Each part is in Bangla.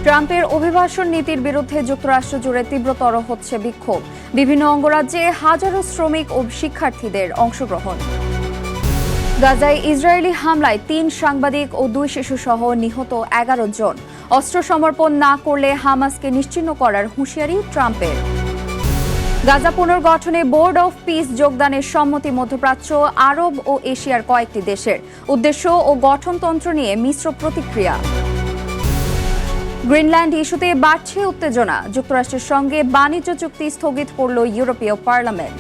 ট্রাম্পের অভিবাসন নীতির বিরুদ্ধে যুক্তরাষ্ট্র জুড়ে তীব্রতর হচ্ছে বিক্ষোভ। বিভিন্ন অঙ্গরাজ্যে হাজারো শ্রমিক ও শিক্ষার্থীদের অংশগ্রহণ। গাজায় ইসরায়েলি হামলায় ৩ সাংবাদিক ও ২ শিশুসহ নিহত ১১ জন। অস্ত্র সমর্পণ না করলে হামাসকে নিশ্চিহ্ন করার হুঁশিয়ারি ট্রাম্পের। গাজা পুনর্গঠনে বোর্ড অফ পিস যোগদানের সম্মতি মধ্যপ্রাচ্য, আরব ও এশিয়ার কয়েকটি দেশের। উদ্দেশ্য ও গঠনতন্ত্র নিয়ে মিশ্র প্রতিক্রিয়া। গ্রিনল্যান্ড ইস্যুতে বাড়ছে উত্তেজনা। যুক্তরাষ্ট্রের সঙ্গে বাণিজ্য চুক্তি স্থগিত করল ইউরোপীয় পার্লামেন্ট।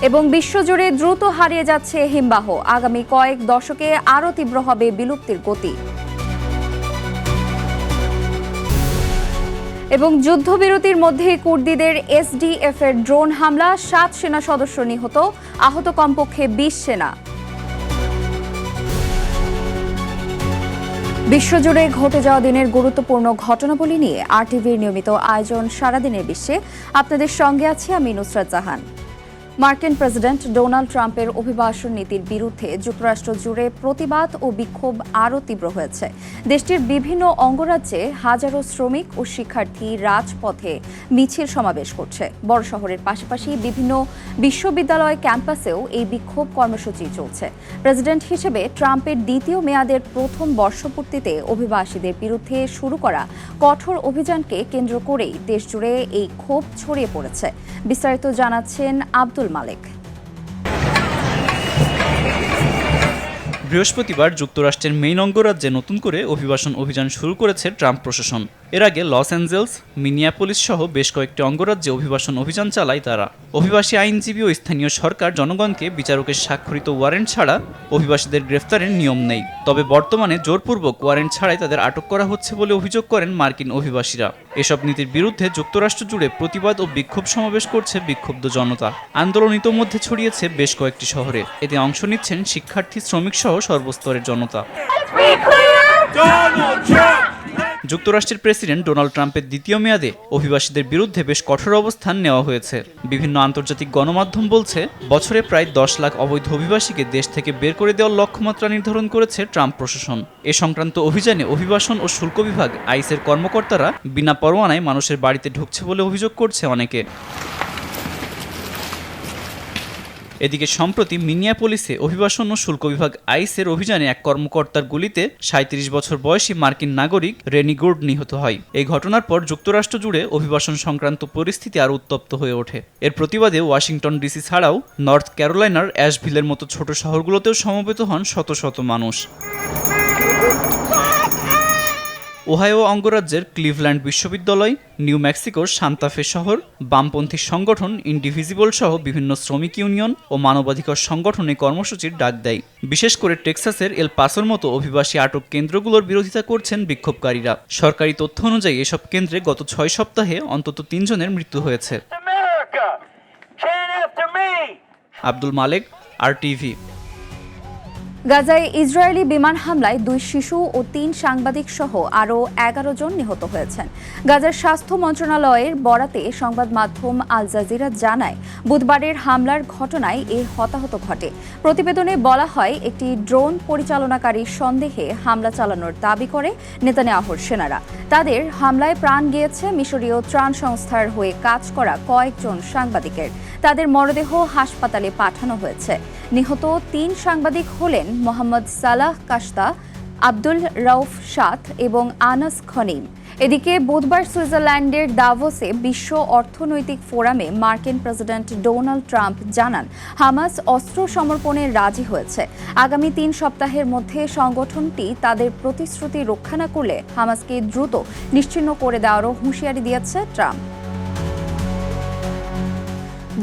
এবং বিশ্বজুড়ে দ্রুত হারিয়ে যাচ্ছে হিমবাহ। আগামী কয়েক দশকে আরও তীব্র হবে বিলুপ্তির গতি। এবং যুদ্ধবিরতির মধ্যে কুর্দিদের এসডিএফ এর ড্রোন হামলা, 7 সেনা সদস্য নিহত, আহত কমপক্ষে 20 সেনা। বিশ্বজুড়ে ঘটে যাওয়া দিনের গুরুত্বপূর্ণ ঘটনাবলী নিয়ে আরটিভির নিয়মিত আয়োজন সারাদিনের বিশ্বে আপনাদের সঙ্গে আছি আমি নুসরাত জাহান। মার্কিন প্রেসিডেন্ট ডোনাল্ড ট্রাম্পের অভিবাসন নীতির বিরুদ্ধে যুক্তরাষ্ট্র জুড়ে প্রতিবাদ ও বিক্ষোভ আরও তীব্র হয়েছে। দেশটির বিভিন্ন অঙ্গরাজ্যে হাজারো শ্রমিক ও শিক্ষার্থী রাজপথে মিছিল সমাবেশ করছে। বড় শহরের পাশাপাশি বিভিন্ন বিশ্ববিদ্যালয় ক্যাম্পাসেও এই বিক্ষোভ কর্মসূচি চলছে। প্রেসিডেন্ট হিসেবে ট্রাম্পের দ্বিতীয় মেয়াদের প্রথম বর্ষপূর্তিতে অভিবাসীদের বিরুদ্ধে শুরু করা কঠোর অভিযানকে কেন্দ্র করেই দেশজুড়ে এই ক্ষোভ ছড়িয়ে পড়েছে। বিস্তারিত জানাচ্ছেন আব্দুল মালেক। বৃহস্পতিবার যুক্তরাষ্ট্রের মেইন অঙ্গরাজ্যে নতুন করে অভিবাসন অভিযান শুরু করেছে ট্রাম্প প্রশাসন। এর আগে লস অ্যাঞ্জেলস, মিনিয়াপোলিস সহ বেশ কয়েকটি অঙ্গরাজ্যে অভিবাসন অভিযান চালায় তারা। অভিবাসী আইনজীবী ও স্থানীয় সরকার জনগণকে বিচারকের স্বাক্ষরিত ওয়ারেন্ট ছাড়া অভিবাসীদের গ্রেফতারের নিয়ম নেই। তবে বর্তমানে জোরপূর্বক ওয়ারেন্ট ছাড়াই তাদের আটক করা হচ্ছে বলে অভিযোগ করেন মার্কিন অভিবাসীরা। এসব নীতির বিরুদ্ধে যুক্তরাষ্ট্র জুড়ে প্রতিবাদ ও বিক্ষোভ সমাবেশ করছে বিক্ষুব্ধ জনতা। আন্দোলন ইতোমধ্যে ছড়িয়েছে বেশ কয়েকটি শহরে। এতে অংশ নিচ্ছেন শিক্ষার্থী, শ্রমিক সহ সর্বস্তরের জনতা। যুক্তরাষ্ট্রের প্রেসিডেন্ট ডোনাল্ড ট্রাম্পের দ্বিতীয় মেয়াদে অভিবাসীদের বিরুদ্ধে বেশ কঠোর অবস্থান নেওয়া হয়েছে। বিভিন্ন আন্তর্জাতিক গণমাধ্যম বলছে, বছরে প্রায় 10 লাখ অবৈধ অভিবাসীকে দেশ থেকে বের করে দেওয়ার লক্ষ্যমাত্রা নির্ধারণ করেছে ট্রাম্প প্রশাসন। এ সংক্রান্ত অভিযানে অভিবাসন ও শুল্ক বিভাগ, আইসের কর্মকর্তারা বিনা পরোয়ানায় মানুষের বাড়িতে ঢুকছে বলে অভিযোগ করছে অনেকে। এদিকে সম্প্রতি মিনিয়াপোলিসে অভিবাসন ও শুল্ক বিভাগ আইসের অভিযানে এক কর্মকর্তার গুলিতে 37 বছর বয়সী মার্কিন নাগরিক রেনি গুড নিহত হয়। এই ঘটনার পর যুক্তরাষ্ট্র জুড়ে অভিবাসন সংক্রান্ত পরিস্থিতি আরও উত্তপ্ত হয়ে ওঠে। এর প্রতিবাদে ওয়াশিংটন ডিসি ছাড়াও নর্থ ক্যারোলাইনার অ্যাশভিলের মতো ছোট শহরগুলোতেও সমবেত হন শত শত মানুষ। ওহাইও অঙ্গরাজ্যের ক্লিভল্যান্ড বিশ্ববিদ্যালয়, নিউ মেক্সিকোর সান্তা ফে শহর, বামপন্থী সংগঠন ইনডিভিজিবল সহ বিভিন্ন শ্রমিক ইউনিয়ন ও মানবাধিকার সংগঠন এই কর্মসূচির ডাক দেয়। বিশেষ করে টেক্সাসের এল পাসোর মতো অভিবাসী আটক কেন্দ্রগুলোর বিরোধিতা করছেন বিক্ষোভকারীরা। সরকারি তথ্য অনুযায়ী এসব কেন্দ্রে গত 6 সপ্তাহে অন্তত 3 জনের মৃত্যু হয়েছে। আব্দুল মালেক, আরটিভি। গাজায় ইসরায়েলি বিমান হামলায় 2 শিশু ও 3 সাংবাদিক সহ আরও 11 জন নিহত হয়েছেন। গাজার স্বাস্থ্য মন্ত্রণালয়ের বরাতে সংবাদ মাধ্যম আল জাজিরা জানায়, বুধবারের হামলার ঘটনায় এই হতাহত ঘটে। প্রতিবেদনে বলা হয়, একটি ড্রোন পরিচালনাকারীর সন্দেহে হামলা চালানোর দাবি করে নেতানিয়াহুর সেনারা। তাদের হামলায় প্রাণ গিয়েছে মিশরীয় ত্রাণ সংস্থার হয়ে কাজ করা কয়েকজন সাংবাদিকের। তাদের মরদেহ হাসপাতালে পাঠানো হয়েছে। নিহত 3 সাংবাদিক হলেন মোহাম্মদ সালাহ কাশতা, আব্দুল রউফ সাত এবং আনাস খনিম। এদিকে বুধবার সুইজারল্যান্ডের দাভোসে বিশ্ব অর্থনৈতিক ফোরামে মার্কিন প্রেসিডেন্ট ডোনাল্ড ট্রাম্প জানান, হামাস অস্ত্র সমর্পণে রাজি হয়েছে। আগামী 3 সপ্তাহের মধ্যে সংগঠনটি তাদের প্রতিশ্রুতি রক্ষা না করলে হামাসকে দ্রুত নিশ্চিহ্ন করে দেওয়ারও হুঁশিয়ারি দিয়েছে ট্রাম্প।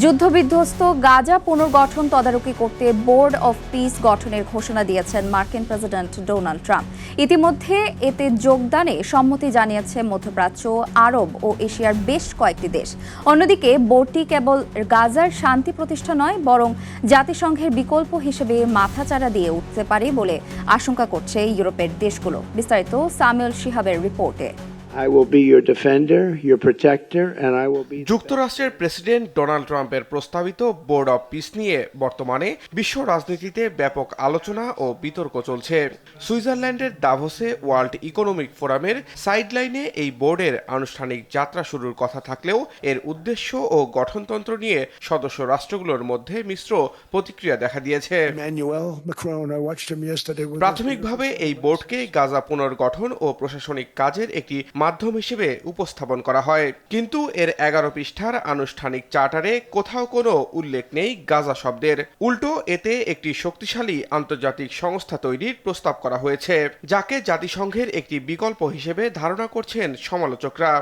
যুদ্ধবিধ্বস্ত গাজা পুনর্গঠন তদারকি করতে বোর্ড অফ পিস গঠনের ঘোষণা দিয়েছেন মার্কিন প্রেসিডেন্ট ডোনাল্ড ট্রাম্প। ইতিমধ্যে এতে যোগদানে সম্মতি জানিয়েছে মধ্যপ্রাচ্য, আরব ও এশিয়ার বেশ কয়েকটি দেশ। অন্যদিকে বোর্ডটি কেবল গাজার শান্তি প্রতিষ্ঠা নয়, বরং জাতিসংঘের বিকল্প হিসেবে মাথাচাড়া দিয়ে উঠতে পারে বলে আশঙ্কা করছে ইউরোপের দেশগুলো। বিস্তারিত সামিউল শিহাবের রিপোর্টে। I will be your defender, your protector, and I will be. যুক্তরাষ্ট্রের প্রেসিডেন্ট ডোনাল্ড ট্রাম্পের প্রস্তাবিত বোর্ড অব পিস নিয়ে বর্তমানে বিশ্ব রাজনীতিতে ব্যাপক আলোচনা ও বিতর্ক চলছে। সুইজারল্যান্ডের দাভোসে ওয়ার্ল্ড ইকোনমিক ফোরামের সাইডলাইনে এই বোর্ডের আনুষ্ঠানিক যাত্রা শুরুর কথা থাকলেও এর উদ্দেশ্য ও গঠনতন্ত্র নিয়ে সদস্য রাষ্ট্রগুলোর মধ্যে মিশ্র প্রতিক্রিয়া দেখা দিয়েছে। Emmanuel Macron, I watched him yesterday. প্রাথমিকভাবে এই বোর্ডকে গাজা পুনর্গঠন ও প্রশাসনিক কাজের একটি মাধ্যম হিসেবে উপস্থাপন করা হয়, কিন্তু এর 11 পৃষ্ঠার আনুষ্ঠানিক চার্টারে কোথাও কোনো উল্লেখ নেই গাজা শব্দের। উল্টো এতে একটি শক্তিশালী আন্তর্জাতিক সংস্থা তৈরির প্রস্তাব করা হয়েছে, যাকে জাতিসংঘের একটি বিকল্প হিসেবে ধারণা করছেন সমালোচকরা।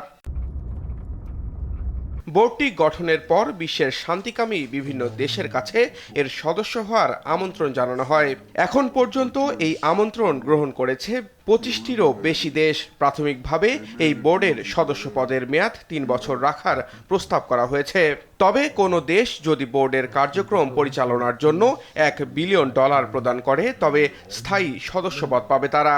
বোর্ডটি গঠনের পর বিশ্বের শান্তিকামী বিভিন্ন দেশের কাছে এর সদস্য হওয়ার আমন্ত্রণ জানানো হয়। এখন পর্যন্ত এই আমন্ত্রণ গ্রহণ করেছে 25টিরও বেশি দেশ। প্রাথমিকভাবে এই বোর্ডের সদস্য পদের মেয়াদ 3 বছর রাখার প্রস্তাব করা হয়েছে। তবে কোনো দেশ যদি বোর্ডের কার্যক্রম পরিচালনার জন্য $1 বিলিয়ন প্রদান করে, তবে স্থায়ী সদস্যপদ পাবে তারা।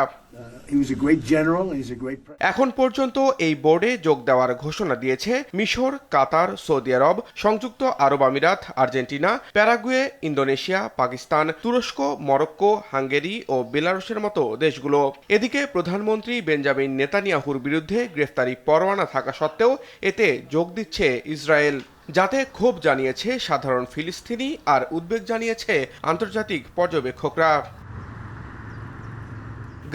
He was a great general. He's a great. এখন পর্যন্ত এই বোর্ডে যোগ দেওয়ার ঘোষণা দিয়েছে মিশর, কাতার, সৌদি আরব, সংযুক্ত আরব আমিরাত, আর্জেন্টিনা, প্যারাগুয়ে, ইন্দোনেশিয়া, পাকিস্তান, তুরস্ক, মরক্কো, হাঙ্গেরি ও বেলারুশের মতো দেশগুলো। এদিকে প্রধানমন্ত্রী বেঞ্জামিন নেতানিয়াহুর বিরুদ্ধে গ্রেফতারি পরোয়ানা থাকা সত্ত্বেও এতে যোগ দিচ্ছে ইসরায়েল, যাতে ক্ষোভ জানিয়েছে সাধারণ ফিলিস্তিনি আর উদ্বেগ জানিয়েছে আন্তর্জাতিক পর্যবেক্ষকরা।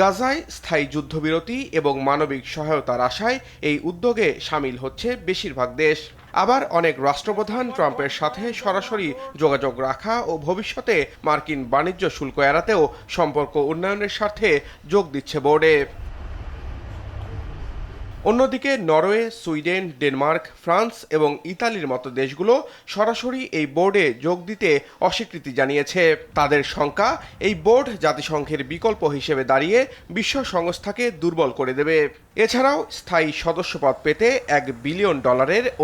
গাজায় স্থায়ী যুদ্ধবিরতি এবং মানবিক সহায়তার আশায় এই উদ্যোগে সামিল হচ্ছে বেশিরভাগ দেশ। আবার অনেক রাষ্ট্রপ্রধান ট্রাম্পের সাথে সরাসরি যোগাযোগ রাখা ও ভবিষ্যতে মার্কিন বাণিজ্য শুল্ক এড়াতেও সম্পর্ক উন্নয়নের স্বার্থে যোগ দিচ্ছে বোর্ডে। অন্যদিকে নরওয়ে, সুইডেন, ডেনমার্ক, ফ্রান্স এবং ইতালির মতো দেশগুলো সরাসরি এই বোর্ডে যোগ দিতে অস্বীকৃতি জানিয়েছে। তাদের শঙ্কা, এই বোর্ড জাতিসংঘের বিকল্প হিসেবে দাঁড়িয়ে বিশ্ব সংস্থাকে দুর্বল করে দেবে। এছাড়াও স্থায়ী সদস্যপদ পেতে $1 বিলিয়ন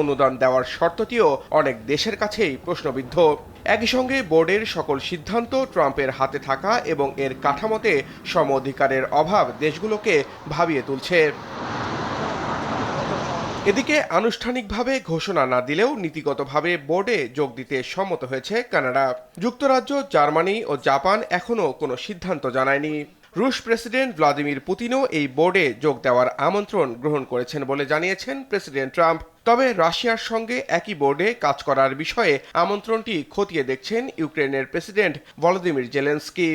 অনুদান দেওয়ার শর্তটিও অনেক দেশের কাছেই প্রশ্নবিদ্ধ। একই সঙ্গে বোর্ডের সকল সিদ্ধান্ত ট্রাম্পের হাতে থাকা এবং এর কাঠামোতে সম অধিকারের অভাব দেশগুলোকে ভাবিয়ে তুলছে। এদিকে আনুষ্ঠানিকভাবে ঘোষণা না দিলেও নীতিগতভাবে বোর্ডে যোগ দিতে সম্মত হয়েছে কানাডা। যুক্তরাজ্য, জার্মানি ও জাপান এখনও কোনো সিদ্ধান্ত জানায়নি। রুশ প্রেসিডেন্ট ভ্লাদিমির পুতিনও এই বোর্ডে যোগ দেওয়ার আমন্ত্রণ গ্রহণ করেছেন বলে জানিয়েছেন প্রেসিডেন্ট ট্রাম্প। তবে রাশিয়ার সঙ্গে একই বোর্ডে কাজ করার বিষয়ে আমন্ত্রণটি খতিয়ে দেখছেন ইউক্রেনের প্রেসিডেন্ট ভলোদিমির জেলেনস্কি।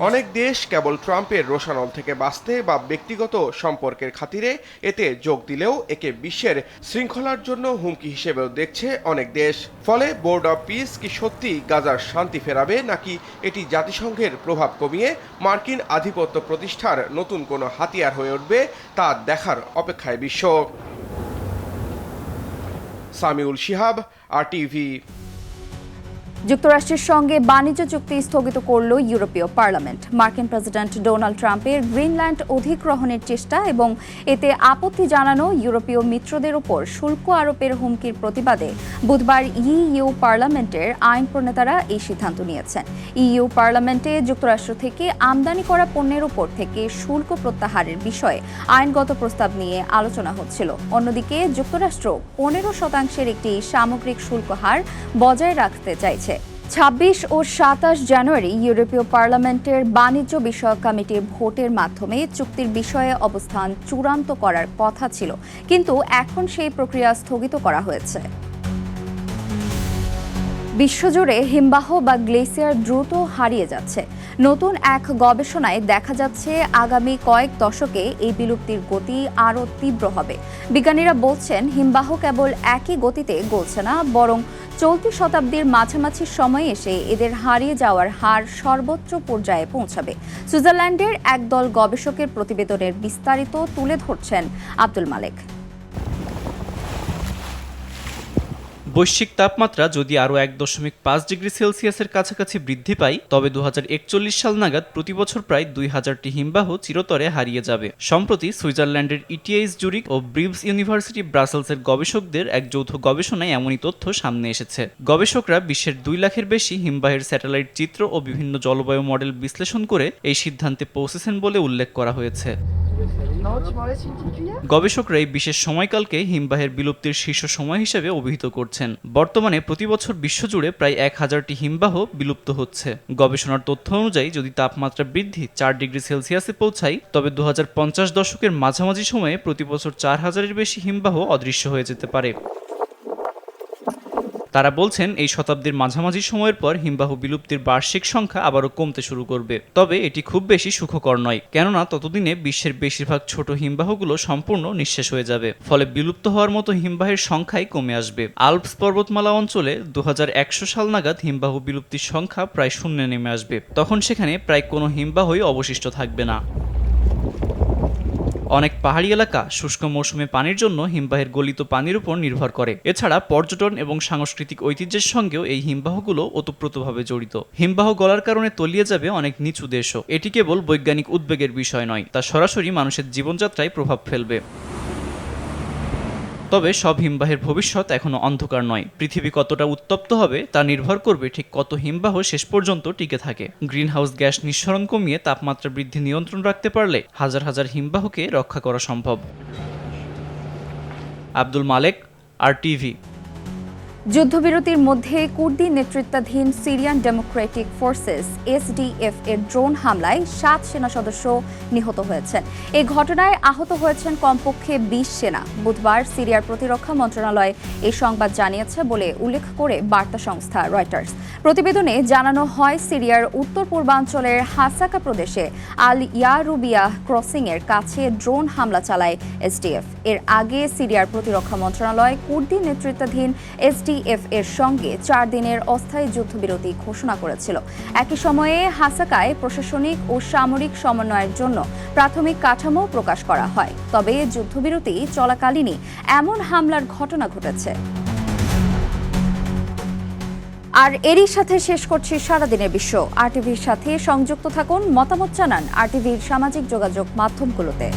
অনেক দেশ কেবল ট্রাম্পের রোষানল থেকে বাঁচতে বা ব্যক্তিগত সম্পর্কের খাতিরে এতে যোগ দিলেও একে বিশ্বের শৃঙ্খলার জন্য হুমকি হিসেবেও দেখছে অনেক দেশ। ফলে বোর্ড অব পিস কি সত্যি গাজার শান্তি ফেরাবে, নাকি এটি জাতিসংঘের প্রভাব কমিয়ে মার্কিন আধিপত্য প্রতিষ্ঠার নতুন কোনো হাতিয়ার হয়ে উঠবে, তা দেখার অপেক্ষায় বিশ্ব। সামিউল শিহাব, RTV। যুক্তরাষ্ট্রের সঙ্গে বাণিজ্য চুক্তি স্থগিত করল ইউরোপীয় পার্লামেন্ট। মার্কিন প্রেসিডেন্ট ডোনাল্ড ট্রাম্পের গ্রিনল্যান্ড অধিগ্রহণের চেষ্টা এবং এতে আপত্তি জানানো ইউরোপীয় মিত্রদের উপর শুল্ক আরোপের হুমকির প্রতিবাদে বুধবার ইইউ পার্লামেন্টের আইন প্রণেতারা এই সিদ্ধান্ত নিয়েছেন। ইইউ পার্লামেন্টে যুক্তরাষ্ট্র থেকে আমদানি করা পণ্যের উপর থেকে শুল্ক প্রত্যাহারের বিষয়ে আইনগত প্রস্তাব নিয়ে আলোচনা হচ্ছিল। অন্যদিকে যুক্তরাষ্ট্র 15% একটি সামগ্রিক শুল্ক হার বজায় রাখতে চাইছে। 26 ও 27 জানুয়ারি ইউরোপীয় পার্লামেন্টের বাণিজ্য বিষয়ক কমিটির ভোটের মাধ্যমে চুক্তির বিষয়ে অবস্থান চূড়ান্ত করার কথা ছিল, কিন্তু এখন সেই প্রক্রিয়া স্থগিত করা হয়েছে। বিশ্বজুড়ে হিমবাহ বা গ্লেসিয়ার দ্রুত হারিয়ে যাচ্ছে। নতুন এক গবেষণায় দেখা যাচ্ছে আগামী কয়েক দশকে এই বিলুপ্তির গতি আরও তীব্র হবে। বিজ্ঞানীরা বলছেন, হিমবাহ কেবল একই গতিতে গলছে না, বরং চলতি শতাব্দীর মাঝামাঝি সময়ে এসে এদের হারিয়ে যাওয়ার হার সর্বোচ্চ পর্যায়ে পৌঁছাবে। সুইজারল্যান্ডের একদল গবেষকের প্রতিবেদনের বিস্তারিত তুলে ধরছেন আব্দুল মালেক। বৈশ্বিক তাপমাত্রা যদি আরও 1.5 ডিগ্রি সেলসিয়াসের কাছাকাছি বৃদ্ধি পায়, তবে 2041 সাল নাগাদ প্রতি বছর প্রায় 2000টি হিমবাহ চিরতরে হারিয়ে যাবে। সম্প্রতি সুইজারল্যান্ডের ইটিএইচ জুরিক ও ব্রিভস ইউনিভার্সিটি ব্রাসেলসের গবেষকদের এক যৌথ গবেষণায় এমনই তথ্য সামনে এসেছে। গবেষকরা বিশ্বের 2 লাখের বেশি হিমবাহের স্যাটেলাইট চিত্র ও বিভিন্ন জলবায়ু মডেল বিশ্লেষণ করে এই সিদ্ধান্তে পৌঁছেছেন বলে উল্লেখ করা হয়েছে। গবেষকরা এই বিশেষ সময়কালকে হিমবাহের বিলুপ্তির শীর্ষ সময় হিসেবে অভিহিত করছেন। বর্তমানে প্রতি বছর বিশ্বজুড়ে প্রায় 1000টি হিমবাহ বিলুপ্ত হচ্ছে। গবেষণার তথ্য অনুযায়ী যদি তাপমাত্রা বৃদ্ধি 4 ডিগ্রি সেলসিয়াসে পৌঁছায়, তবে 2050 দশকের মাঝামাঝি সময়ে প্রতি বছর 4000-এর বেশি হিমবাহ অদৃশ্য হয়ে যেতে পারে। তারা বলছেন এই শতাব্দীর মাঝামাঝি সময়ের পর হিমবাহ বিলুপ্তির বার্ষিক সংখ্যা আবারও কমতে শুরু করবে। তবে এটি খুব বেশি সুখকর নয়, কেননা ততদিনে বিশ্বের বেশিরভাগ ছোট হিমবাহগুলো সম্পূর্ণ নিঃশেষ হয়ে যাবে। ফলে বিলুপ্ত হওয়ার মতো হিমবাহের সংখ্যাই কমে আসবে। আল্পস পর্বতমালা অঞ্চলে 2100 সাল নাগাদ হিমবাহ বিলুপ্তির সংখ্যা প্রায় শূন্যে নেমে আসবে। তখন সেখানে প্রায় কোনো হিমবাহই অবশিষ্ট থাকবে না। অনেক পাহাড়ি এলাকা শুষ্ক মৌসুমে পানির জন্য হিমবাহের গলিত পানির উপর নির্ভর করে। এছাড়া পর্যটন এবং সাংস্কৃতিক ঐতিহ্যের সঙ্গেও এই হিমবাহগুলো ওতপ্রোতভাবে জড়িত। হিমবাহ গলার কারণে তলিয়ে যাবে অনেক নিচু দেশও। এটি কেবল বৈজ্ঞানিক উদ্বেগের বিষয় নয়, তা সরাসরি মানুষের জীবনযাত্রায় প্রভাব ফেলবে। তবে সব হিমবাহের ভবিষ্যৎ এখনো অন্ধকার নয়। পৃথিবী কতটা উত্তপ্ত হবে তা নির্ভর করবে ঠিক কত হিমবাহ শেষ পর্যন্ত টিকে থাকে। গ্রিনহাউস গ্যাস নিঃসরণ কমিয়ে তাপমাত্রা বৃদ্ধি নিয়ন্ত্রণ রাখতে পারলে হাজার হাজার হিমবাহকে রক্ষা করা সম্ভব। আব্দুল মালেক, RTV। যুদ্ধবিরতির মধ্যে কুর্দি নেতৃত্বাধীন সিরিয়ান ডেমোক্রেটিক ফোর্সেস SDF এর ড্রোন হামলায় 7 সেনা সদস্য নিহত হয়েছেন। এই ঘটনায় আহত হয়েছেন কমপক্ষে 20 সেনা। বুধবার সিরিয়ার প্রতিরক্ষা মন্ত্রণালয় এই সংবাদ জানিয়েছে বলে উল্লেখ করে বার্তা সংস্থা রয়টার্স। প্রতিবেদনে জানানো হয়, সিরিয়ার উত্তর পূর্বাঞ্চলের হাসাকা প্রদেশে আল ইয়ারুবিয়া ক্রসিং এর কাছে ড্রোন হামলা চালায় SDF। এর আগে সিরিয়ার প্রতিরক্ষা মন্ত্রণালয় কুর্দি নেতৃত্বাধীন SDF এর সঙ্গে 4 দিনের অস্থায়ী যুদ্ধবিরতি ঘোষণা করেছিল। একই সময়ে হাসাকায় প্রশাসনিক ও সামরিক সমন্বয়ের জন্য প্রাথমিক কাঠামো প্রকাশ করা হয়। তবে যুদ্ধবিরতি চলাকালীনই এমন হামলার ঘটনা ঘটেছে। আর এরই সাথে শেষ করছি সারাদিনের বিশ্ব। RTVর সাথে সংযুক্ত থাকুন, মতামত জানান RTVর সামাজিক যোগাযোগ মাধ্যমগুলোতে।